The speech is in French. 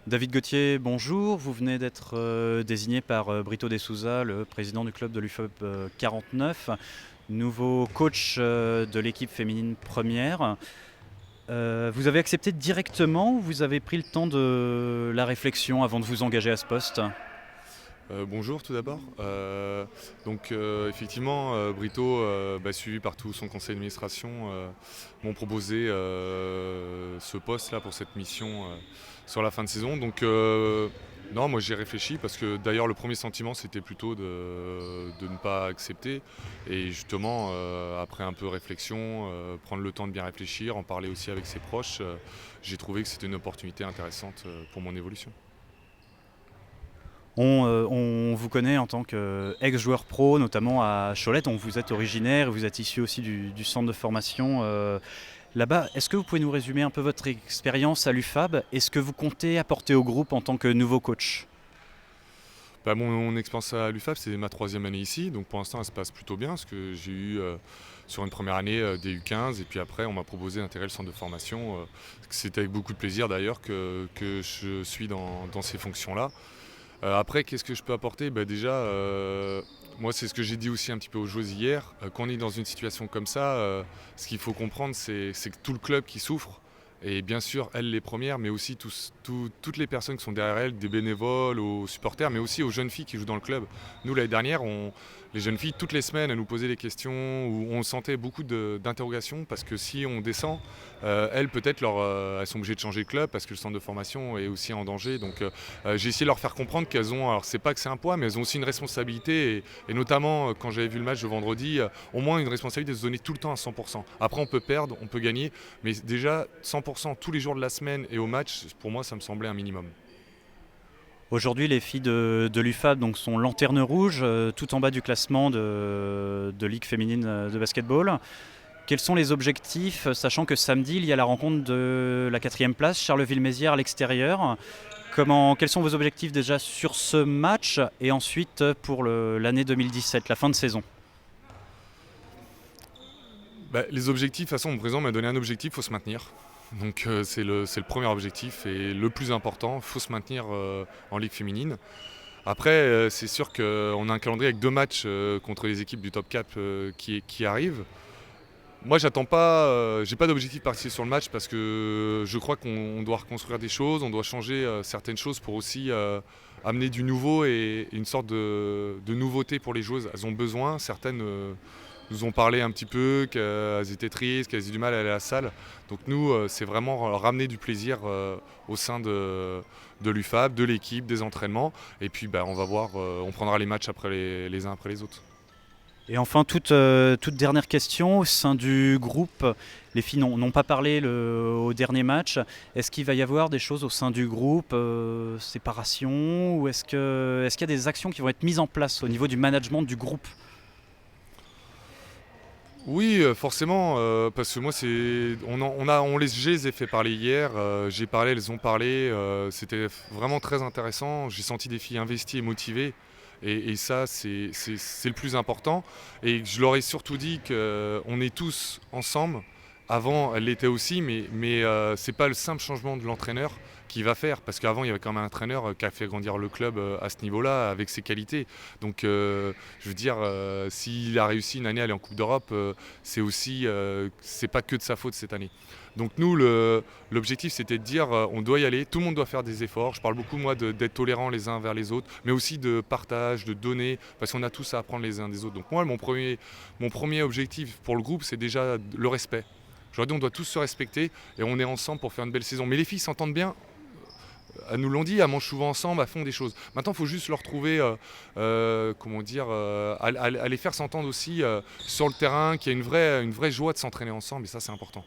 David Gauthier, bonjour. Vous venez d'être désigné par Brito de Souza, le président du club de l'UFOP 49, nouveau coach de l'équipe féminine première. Vous avez accepté directement ou vous avez pris le temps de la réflexion avant de vous engager à ce poste? Bonjour tout d'abord. Effectivement, Brito, suivi par tout son conseil d'administration, m'ont proposé ce poste-là pour cette mission sur la fin de saison. Non, moi j'ai réfléchi parce que d'ailleurs le premier sentiment c'était plutôt de ne pas accepter. Et justement, après un peu réflexion, prendre le temps de bien réfléchir, en parler aussi avec ses proches, j'ai trouvé que c'était une opportunité intéressante pour mon évolution. On vous connaît en tant qu'ex-joueur pro, notamment à Cholet, dont vous êtes originaire, vous êtes issu aussi du centre de formation là-bas. Est-ce que vous pouvez nous résumer un peu votre expérience à l'UFAB et ce que vous comptez apporter au groupe en tant que nouveau coach? Mon expérience à l'UFAB, c'est ma troisième année ici, donc pour l'instant elle se passe plutôt bien parce que j'ai eu sur une première année des U15 et puis après on m'a proposé d'intégrer le centre de formation. C'était avec beaucoup de plaisir d'ailleurs que je suis dans ces fonctions-là. Après, qu'est-ce que je peux apporter? Déjà, moi c'est ce que j'ai dit aussi un petit peu aux joueuses hier. Quand on est dans une situation comme ça, ce qu'il faut comprendre c'est que tout le club qui souffre. Et bien sûr, elles les premières, mais aussi toutes les personnes qui sont derrière elles, des bénévoles, aux supporters, mais aussi aux jeunes filles qui jouent dans le club. Nous, l'année dernière, les jeunes filles, toutes les semaines, elles nous posaient des questions, où on sentait beaucoup d'interrogations, parce que si on descend, elles, peut-être, elles sont obligées de changer de club, parce que le centre de formation est aussi en danger. J'ai essayé de leur faire comprendre qu'elles ont, alors c'est pas que c'est un poids, mais elles ont aussi une responsabilité, et notamment, quand j'avais vu le match de vendredi, au moins une responsabilité de se donner tout le temps à 100%. Après, on peut perdre, on peut gagner, mais déjà, 100% tous les jours de la semaine et au match, pour moi, ça me semblait un minimum. Aujourd'hui, les filles de l'UFAB donc, sont lanterne rouge, tout en bas du classement de Ligue féminine de basketball. Quels sont les objectifs, sachant que samedi, il y a la rencontre de la quatrième place, Charleville-Mézières à l'extérieur. Quels sont vos objectifs déjà sur ce match et ensuite pour l'année 2017, la fin de saison? Les objectifs, de toute façon, mon président m'a donné un objectif, il faut se maintenir. C'est le premier objectif et le plus important, il faut se maintenir en Ligue féminine. Après, c'est sûr qu'on a un calendrier avec deux matchs contre les équipes du top 4 qui arrivent. Moi, j'attends pas, j'ai pas d'objectif particulier sur le match parce que je crois qu'on doit reconstruire des choses, on doit changer certaines choses pour aussi amener du nouveau et une sorte de nouveauté pour les joueuses. Elles ont besoin, certaines nous ont parlé un petit peu, qu'elles étaient tristes, qu'elles avaient du mal à aller à la salle. Donc nous, c'est vraiment ramener du plaisir au sein de l'UFAB, de l'équipe, des entraînements. Et puis on va voir, on prendra les matchs après les uns après les autres. Et enfin, toute dernière question, au sein du groupe, les filles n'ont pas parlé au dernier match. Est-ce qu'il va y avoir des choses au sein du groupe, séparation, ou est-ce qu'il y a des actions qui vont être mises en place au niveau du management du groupe? Oui, forcément, parce que moi, je les ai fait parler hier, j'ai parlé, elles ont parlé, c'était vraiment très intéressant. J'ai senti des filles investies et motivées, et ça, c'est le plus important. Et je leur ai surtout dit qu'on est tous ensemble. Avant, elles l'étaient aussi, mais c'est pas le simple changement de l'entraîneur qui va faire, parce qu'avant, il y avait quand même un entraîneur qui a fait grandir le club à ce niveau-là, avec ses qualités. Je veux dire, s'il a réussi une année à aller en Coupe d'Europe, c'est aussi, c'est pas que de sa faute cette année. Donc nous, l'objectif, c'était de dire, on doit y aller, tout le monde doit faire des efforts. Je parle beaucoup, moi, d'être tolérants les uns vers les autres, mais aussi de partage, de donner, parce qu'on a tous à apprendre les uns des autres. Donc moi, mon premier objectif pour le groupe, c'est déjà le respect. Je leur dis, on doit tous se respecter et on est ensemble pour faire une belle saison. Mais les filles s'entendent bien, elles nous l'ont dit, elles mangent souvent ensemble, elles font des choses. Maintenant, il faut juste leur trouver, à les faire s'entendre aussi sur le terrain, qu'il y a une vraie joie de s'entraîner ensemble, et ça, c'est important.